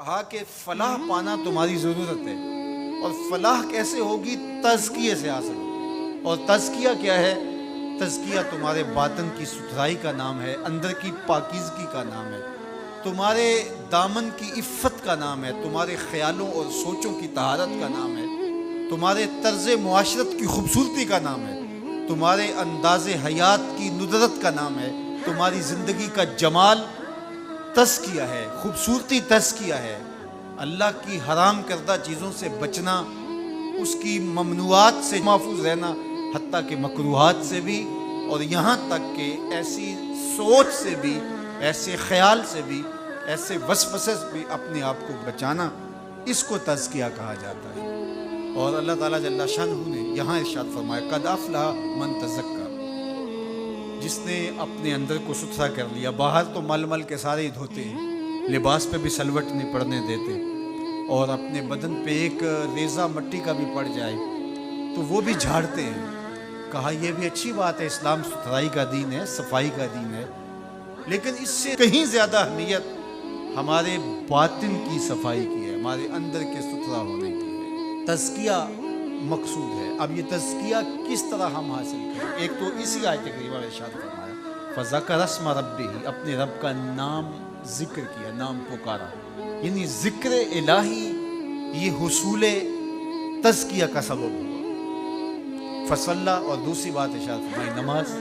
کہا کہ فلاح پانا تمہاری ضرورت ہے، اور فلاح کیسے ہوگی؟ تزکیے سے حاصل ہوگی۔ اور تزکیہ کیا ہے؟ تزکیہ تمہارے باطن کی ستھرائی کا نام ہے، اندر کی پاکیزگی کا نام ہے، تمہارے دامن کی عفت کا نام ہے، تمہارے خیالوں اور سوچوں کی طہارت کا نام ہے، تمہارے طرز معاشرت کی خوبصورتی کا نام ہے، تمہارے انداز حیات کی ندرت کا نام ہے، تمہاری زندگی کا جمال تزکیہ ہے، خوبصورتی تزکیہ ہے۔ اللہ کی حرام کردہ چیزوں سے بچنا، اس کی ممنوعات سے محفوظ رہنا، حتیٰ کہ مکروہات سے بھی، اور یہاں تک کہ ایسی سوچ سے بھی، ایسے خیال سے بھی، ایسے وسوسے سے بھی اپنے آپ کو بچانا، اس کو تزکیہ کہا جاتا ہے۔ اور اللہ تعالیٰ جل شانہ نے یہاں ارشاد فرمایا قد افلح من تزکا، جس نے اپنے اندر کو ستھرا کر لیا۔ باہر تو مل مل کے سارے ہی دھوتے ہیں، لباس پہ بھی سلوٹ نہیں پڑنے دیتے، اور اپنے بدن پہ ایک ریزہ مٹی کا بھی پڑ جائے تو وہ بھی جھاڑتے ہیں۔ کہا یہ بھی اچھی بات ہے، اسلام ستھرائی کا دین ہے، صفائی کا دین ہے، لیکن اس سے کہیں زیادہ اہمیت ہمارے باطن کی صفائی کی ہے، ہمارے اندر کے ستھرا ہونے کی ہے۔ تزکیہ مقصود ہے۔ اب یہ تزکیہ کس طرح ہم حاصل کریں؟ ایک تو اسی آیت کریمہ میں ارشاد فرمایا فذکر اسم ربہ، اپنے رب کا نام ذکر کیا، نام پکارا، یعنی ذکر الہی یہ حصول تزکیہ کا سبب ہوا۔ فصلی، اور دوسری بات ارشاد فرمائی نماز۔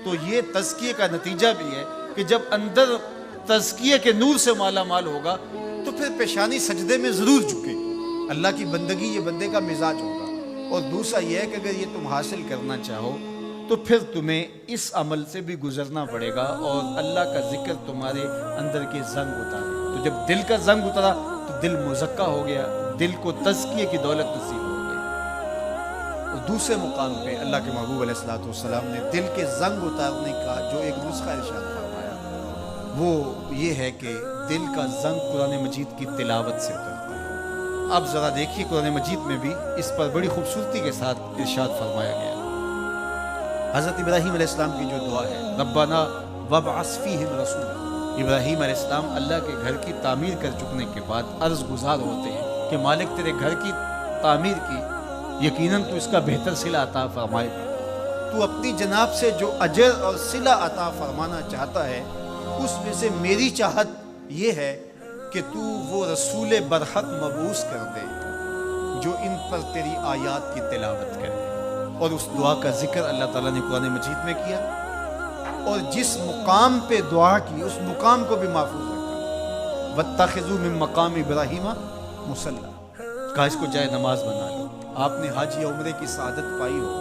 تو یہ تزکیے کا نتیجہ بھی ہے کہ جب اندر تزکیے کے نور سے مالا مال ہوگا تو پھر پیشانی سجدے میں ضرور جھکے گی۔ اللہ کی بندگی یہ بندے کا مزاج ہوگا۔ اور دوسرا یہ ہے کہ اگر یہ تم حاصل کرنا چاہو تو پھر تمہیں اس عمل سے بھی گزرنا پڑے گا، اور اللہ کا ذکر تمہارے اندر کے زنگ اتارے گا۔ تو جب دل کا زنگ اترا تو دل مزکہ ہو گیا، دل کو تزکیے کی دولت نصیب ہو گئی۔ اور دوسرے مقام پہ اللہ کے محبوب علیہ الصلوۃ والسلام نے دل کے زنگ اتارنے کا جو ایک نسخہ ارشاد فرمایا وہ یہ ہے کہ دل کا زنگ قرآن مجید کی تلاوت سے اترتا ہے۔ اب ذرا دیکھیے قرآن مجید میں بھی اس پر بڑی خوبصورتی کے ساتھ ارشاد فرمایا گیا۔ حضرت ابراہیم علیہ السلام کی جو دعا ہے ربنا وابعث فیہم رسولا، ابراہیم علیہ السلام اللہ کے گھر کی تعمیر کر چکنے کے بعد عرض گزار ہوتے ہیں کہ مالک تیرے گھر کی تعمیر کی، یقیناً تو اس کا بہتر صلہ عطا فرمائے گا، تو اپنی جناب سے جو اجر اور صلہ عطا فرمانا چاہتا ہے اس میں سے میری چاہت یہ ہے کہ تو وہ رسول برحق مبعوث کر دے جو ان پر تیری آیات کی تلاوت کرے۔ اور اس دعا کا ذکر اللہ تعالیٰ نے قرآن مجید میں کیا، اور جس مقام پہ دعا کی اس مقام کو بھی محفوظ رکھا۔ واتخذوا من مقام ابراہیم مصلی، کہا اس کو جائے نماز بنا لو۔ آپ نے حج یا عمرے کی سعادت پائی ہو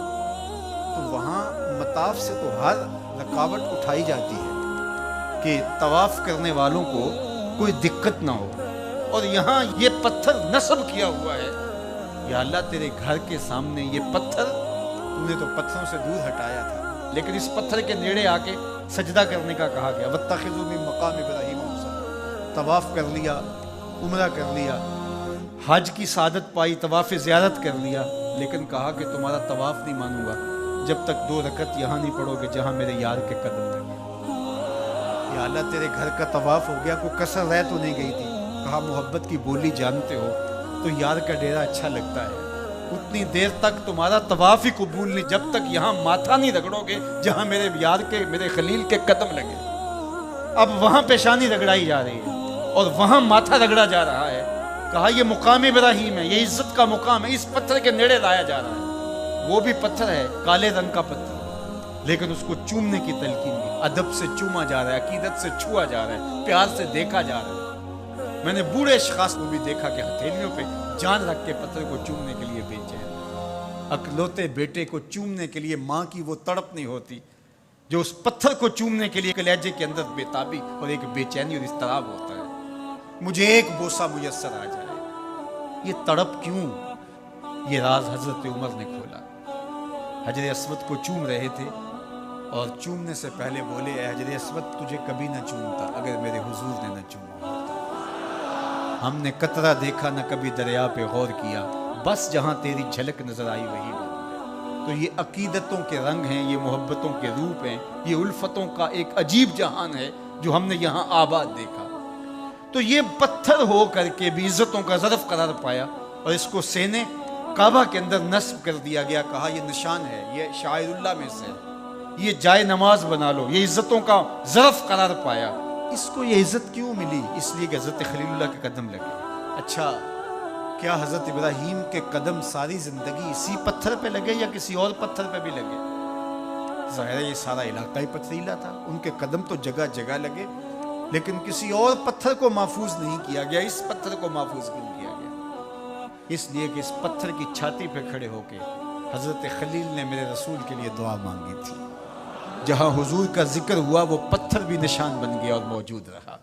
تو وہاں مطاف سے تو ہر رکاوٹ اٹھائی جاتی ہے کہ طواف کرنے والوں کو کوئی دقت نہ ہو، اور یہاں یہ پتھر نصب کیا ہوا ہے، یا اللہ تیرے گھر کے سامنے یہ پتھر تم نے تو پتھروں سے دور ہٹایا تھا، لیکن اس پتھر کے نیڑے آ کے سجدہ کرنے کا کہا گیا۔ واتخذوا من مقام ابراہیم مصلی، طواف کر لیا، عمرہ کر لیا، حج کی سعادت پائی، طواف زیارت کر لیا، لیکن کہا کہ تمہارا طواف نہیں مانوں گا جب تک 2 رکعت یہاں نہیں پڑھو گے جہاں میرے یار کے قدم لگے۔ یا اللہ تیرے گھر کا طواف ہو گیا، کوئی کسر رہ تو نہیں گئی تھی؟ کہا محبت کی بولی جانتے ہو تو یار کا ڈیرا اچھا لگتا ہے، اتنی دیر تک تمہارا طواف ہی قبول نہیں جب تک یہاں ماتھا نہیں رگڑو گے جہاں میرے یار کے، میرے خلیل کے قدم لگے۔ اب وہاں پیشانی رگڑائی جا رہی ہے اور وہاں ماتھا رگڑا جا رہا ہے۔ کہا یہ مقام ابراہیم ہے، یہ عزت کا مقام ہے، اس پتھر کے نیڑے لایا جا رہا ہے۔ وہ بھی پتھر ہے، کالے رنگ کا پتھر، لیکن اس کو چومنے کی تلقین دی، ادب سے چوما جا رہا ہے، عقیدت سے چھوا جا رہا ہے، پیار سے دیکھا جا رہا ہے۔ میں نے بوڑھے اشخاص کو بھی دیکھا کہ ہتھیلیوں پہ جان رکھ کے پتھر کو چومنے کے لیے بھیجے ہیں۔ اکلوتے بیٹے کو چومنے کے لیے ماں کی وہ تڑپ نہیں ہوتی جو اس پتھر کو چومنے کے لیے کلیجے کے اندر بےتابی اور ایک بے چینی اور اضطراب ہوتا ہے، مجھے ایک بوسہ میسر آ جائے۔ یہ تڑپ کیوں؟ یہ راز حضرت عمر نے کھولا۔ حجر اسود کو چوم رہے تھے اور چومنے سے پہلے بولے اے حجر اسود تجھے کبھی نہ چومتا اگر میرے حضور نے نہ چوما ہوتا۔ ہم نے قطرہ دیکھا نہ کبھی دریا پہ غور کیا، بس جہاں تیری جھلک نظر آئی وہی بن۔ تو یہ عقیدتوں کے رنگ ہیں، یہ محبتوں کے روپ ہیں، یہ الفتوں کا ایک عجیب جہان ہے جو ہم نے یہاں آباد دیکھا۔ تو یہ پتھر ہو کر کے بھی عزتوں کا ظرف قرار پایا اور اس کو سینے کعبہ کے اندر نصب کر دیا گیا. کہا یہ نشان ہے, یہ شاعر اللہ میں سے, یہ جائے نماز بنا لو. یہ عزتوں کا ظرف قرار پایا. اس کو یہ عزت کیوں ملی؟ اس لیے کہ حضرت خلیل اللہ کے قدم لگے. اچھا کیا حضرت ابراہیم کے قدم ساری زندگی اسی پتھر پہ لگے یا کسی اور پتھر پہ بھی لگے؟ ظاہر ہے یہ سارا علاقہ ہی پتھریلا تھا, ان کے قدم تو جگہ جگہ لگے, لیکن کسی اور پتھر کو محفوظ نہیں کیا گیا. اس پتھر کو محفوظ کیوں کیا گیا؟ اس لیے کہ اس پتھر کی چھاتی پہ کھڑے ہو کے حضرت خلیل نے میرے رسول کے لیے دعا مانگی تھی. جہاں حضور کا ذکر ہوا وہ پتھر بھی نشان بن گیا اور موجود رہا.